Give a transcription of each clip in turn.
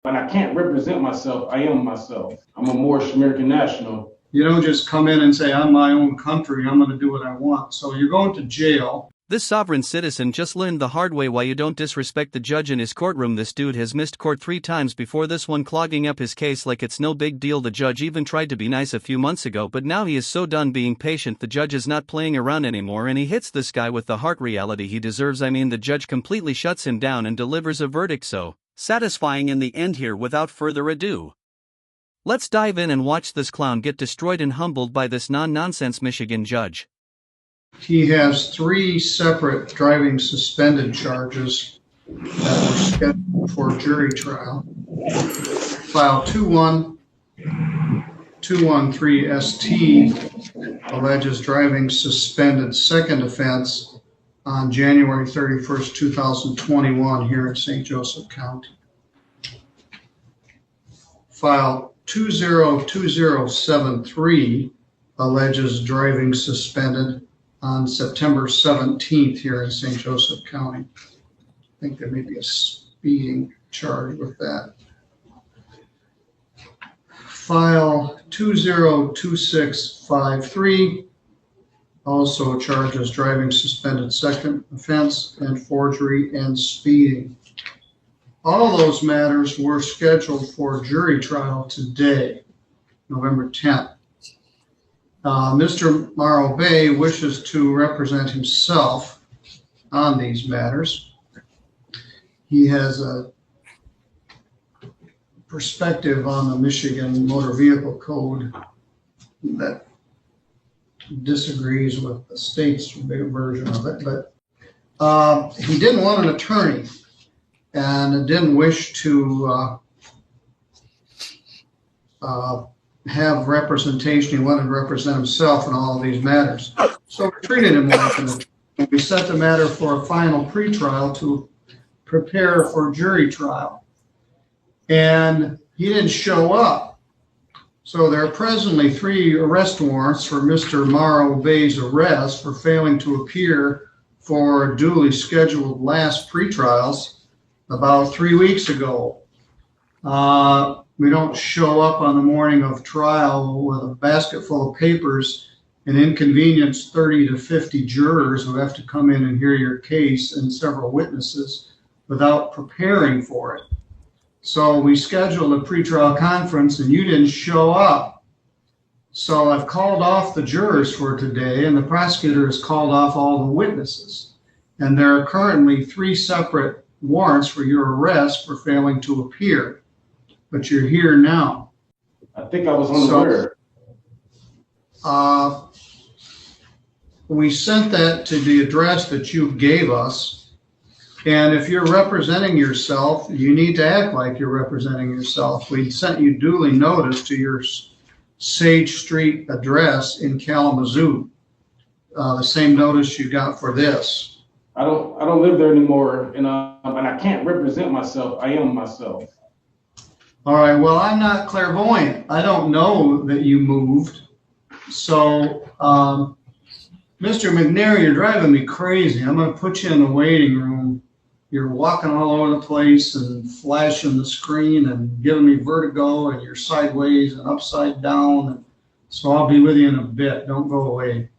And I can't represent myself. I am myself. I'm a Moorish American national. You don't just come in and say, I'm my own country, I'm going to do what I want. So you're going to jail. This sovereign citizen just learned the hard way why you don't disrespect the judge in his courtroom. This dude has missed court 3 times before this one, clogging up his case like it's no big deal. The judge even tried to be nice a few months ago, but now he is so done being patient. The judge is not playing around anymore, and he hits this guy with the hard reality he deserves. I mean, the judge completely shuts him down and delivers a verdict so satisfying in the end here. Without further ado, let's dive in and watch this clown get destroyed and humbled by this non-nonsense Michigan judge. He has 3 separate driving suspended charges that were scheduled for jury trial. File 21213ST alleges driving suspended second offense on January 31st, 2021 here in St. Joseph County. File 202073 alleges driving suspended on September 17th here in St. Joseph County. I think there may be a speeding charge with that. File 202653 also charges driving suspended second offense and forgery and speeding. All those matters were scheduled for jury trial today, November 10th. Mr. Morrow Bay wishes to represent himself on these matters. He has a perspective on the Michigan Motor Vehicle Code that disagrees with the state's version of it, but he didn't want an attorney and didn't wish to have representation. He wanted to represent himself in all of these matters. So we treated him like an attorney. We set the matter for a final pretrial to prepare for jury trial. And he didn't show up. So there are presently 3 arrest warrants for Mr. Morrow Bay's arrest for failing to appear for duly scheduled last pretrials about 3 weeks ago. We don't show up on the morning of trial with a basket full of papers and inconvenience 30 to 50 jurors who have to come in and hear your case and several witnesses without preparing for it. So we scheduled a pretrial conference and you didn't show up. So I've called off the jurors for today, and the prosecutor has called off all the witnesses. And there are currently 3 separate warrants for your arrest for failing to appear. But you're here now. I think I was unaware. We sent that to the address that you gave us. And if you're representing yourself, you need to act like you're representing yourself. We sent you duly notice to your Sage Street address in Kalamazoo. The same notice you got for this. I don't live there anymore, and I can't represent myself. I am myself. All right. Well, I'm not clairvoyant. I don't know that you moved. So, Mr. McNair, you're driving me crazy. I'm going to put you in the waiting room. You're walking all over the place and flashing the screen and giving me vertigo, and you're sideways and upside down. And so I'll be with you in a bit. Don't go away.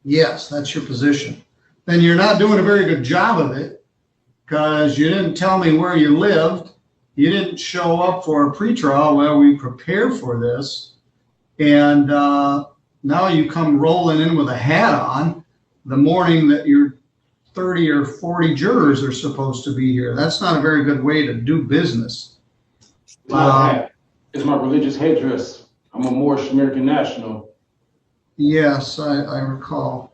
Yes, that's your position. Then you're not doing a very good job of it because you didn't tell me where you lived. You didn't show up for a pretrial while we prepare for this. And now you come rolling in with a hat on the morning that your 30 or 40 jurors are supposed to be here. That's not a very good way to do business. It's my religious headdress. I'm a Moorish American national. Yes, I recall.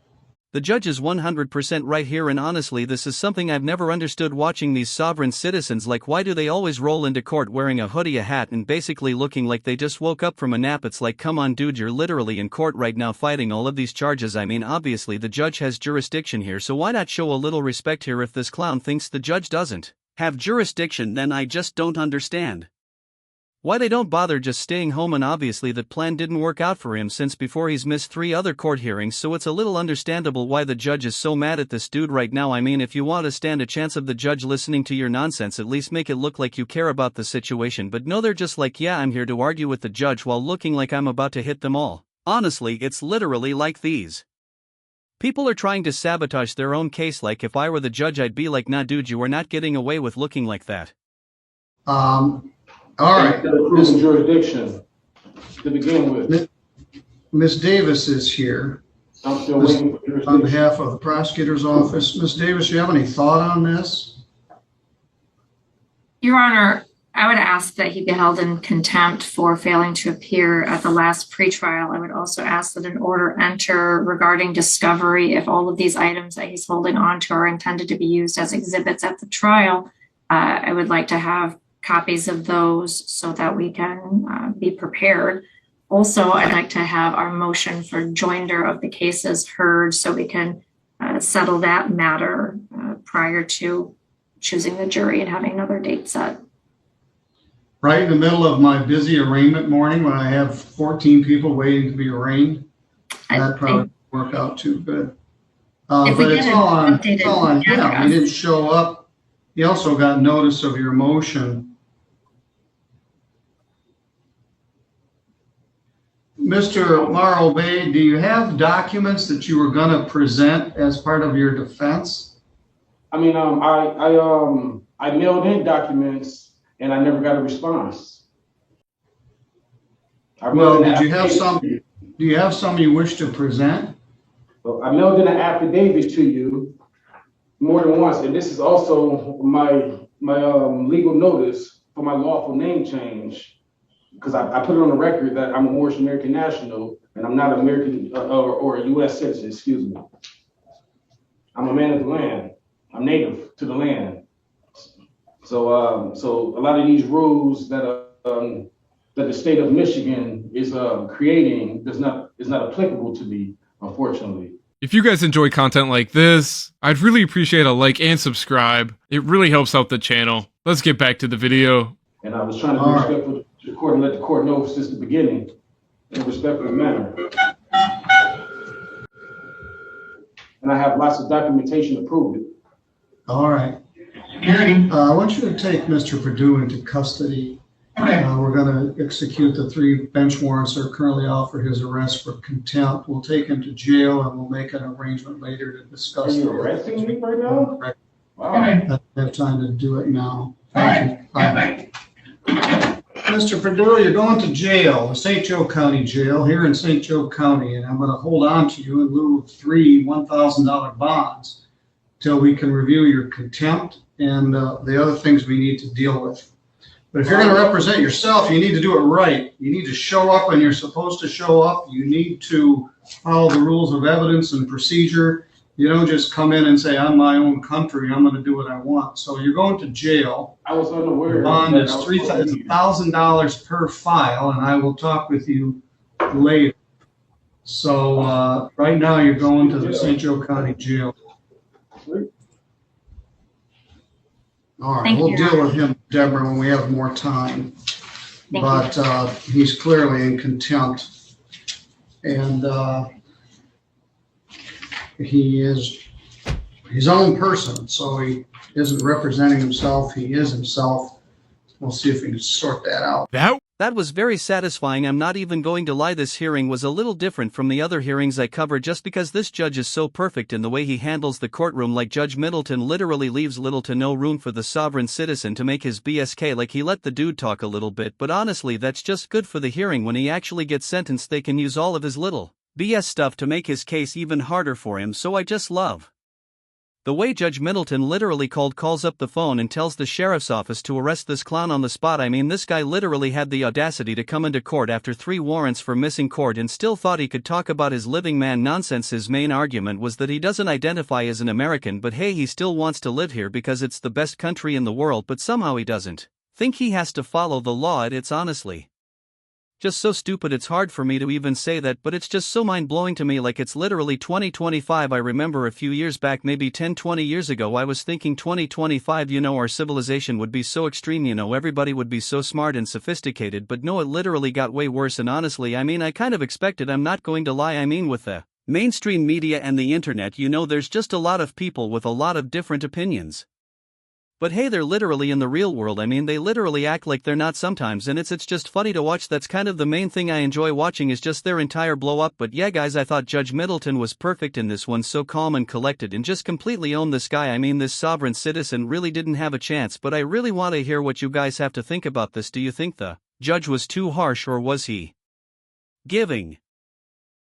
The judge is 100% right here, and honestly, this is something I've never understood watching these sovereign citizens. Like, why do they always roll into court wearing a hoodie, a hat, and basically looking like they just woke up from a nap? It's like, come on dude, you're literally in court right now fighting all of these charges. I mean, obviously the judge has jurisdiction here, so why not show a little respect here? If this clown thinks the judge doesn't have jurisdiction, then I just don't understand Why they don't bother just staying home, and obviously that plan didn't work out for him since before he's missed 3 other court hearings, so it's a little understandable why the judge is so mad at this dude right now. I mean, if you want to stand a chance of the judge listening to your nonsense, at least make it look like you care about the situation, but no, they're just like, yeah, I'm here to argue with the judge while looking like I'm about to hit them all. Honestly, it's literally like these people are trying to sabotage their own case. Like, if I were the judge, I'd be like, nah dude, you are not getting away with looking like that. All right. Proven jurisdiction to begin with. Ms. Davis is here. I'm still waiting for jurisdiction. On behalf of the prosecutor's office. Ms. Davis, you have any thought on this? Your Honor, I would ask that he be held in contempt for failing to appear at the last pretrial. I would also ask that an order enter regarding discovery if all of these items that he's holding on to are intended to be used as exhibits at the trial. I would like to have copies of those so that we can be prepared. Also, I'd like to have our motion for joinder of the cases heard so we can settle that matter prior to choosing the jury and having another date set. Right in the middle of my busy arraignment morning when I have 14 people waiting to be arraigned, that probably won't work out too good. But it's all on him. He didn't show up. He also got notice of your motion. Mr. Morrow Bay, do you have documents that you were going to present as part of your defense? I mean, I mailed in documents and I never got a response. Well, did you have some? Do you have some you wish to present? Well, I mailed in an affidavit to you more than once, and this is also my legal notice for my lawful name change. Because I put it on the record that I'm a Moorish American national and I'm not an American or a U.S. citizen, excuse me. I'm a man of the land. I'm native to the land. So so a lot of these rules that the state of Michigan is creating is not applicable to me, unfortunately. If you guys enjoy content like this, I'd really appreciate a like and subscribe. It really helps out the channel. Let's get back to the video. And I was trying to be respectful to the court and let the court know since the beginning in a respectful manner. And I have lots of documentation to prove it. All right. I want you to take Mr. Perdue into custody. We're going to execute the 3 bench warrants that are currently out for his arrest for contempt. We'll take him to jail and we'll make an arrangement later to discuss. Are you arresting me right now? Wow. I don't have time to do it now. Thank you. Bye. Mr. Perdue, you're going to jail, the St. Joe County Jail here in St. Joe County, and I'm going to hold on to you in lieu of 3 $1,000 bonds till we can review your contempt and the other things we need to deal with. But if you're going to represent yourself, you need to do it right. You need to show up when you're supposed to show up. You need to follow the rules of evidence and procedure. You don't just come in and say, I'm my own country, I'm going to do what I want. So you're going to jail. I was unaware. The bond is $1,000 per file, and I will talk with you later. So right now you're going to the St. Joe County Jail. All right, we'll deal with him, Deborah, when we have more time. But he's clearly in contempt. And he is his own person, so he isn't representing himself. He is himself. We'll see if we can sort that out. That was very satisfying. I'm not even going to lie, this hearing was a little different from the other hearings I cover just because this judge is so perfect in the way he handles the courtroom. Like, Judge Middleton literally leaves little to no room for the sovereign citizen to make his BSK. Like, he let the dude talk a little bit, but honestly that's just good for the hearing. When he actually gets sentenced, they can use all of his little BS stuff to make his case even harder for him. So I just love the way Judge Middleton literally calls up the phone and tells the sheriff's office to arrest this clown on the spot. I mean, this guy literally had the audacity to come into court after 3 warrants for missing court and still thought he could talk about his living man nonsense. His main argument was that he doesn't identify as an American, but hey, he still wants to live here because it's the best country in the world, but somehow he doesn't think he has to follow the law. It's honestly Just so stupid it's hard for me to even say that, but it's just so mind-blowing to me, like it's literally 2025. I remember a few years back, maybe 10-20 years ago, I was thinking 2025, our civilization would be so extreme, everybody would be so smart and sophisticated, but no, it literally got way worse. And honestly, I kind of expected, I'm not going to lie, with the mainstream media and the internet, there's just a lot of people with a lot of different opinions. But hey, they're literally in the real world. They literally act like they're not sometimes, and it's just funny to watch. That's kind of the main thing I enjoy watching, is just their entire blow up. But yeah, guys, I thought Judge Middleton was perfect in this one, so calm and collected and just completely owned this guy. This sovereign citizen really didn't have a chance, but I really want to hear what you guys have to think about this. Do you think the judge was too harsh, or was he giving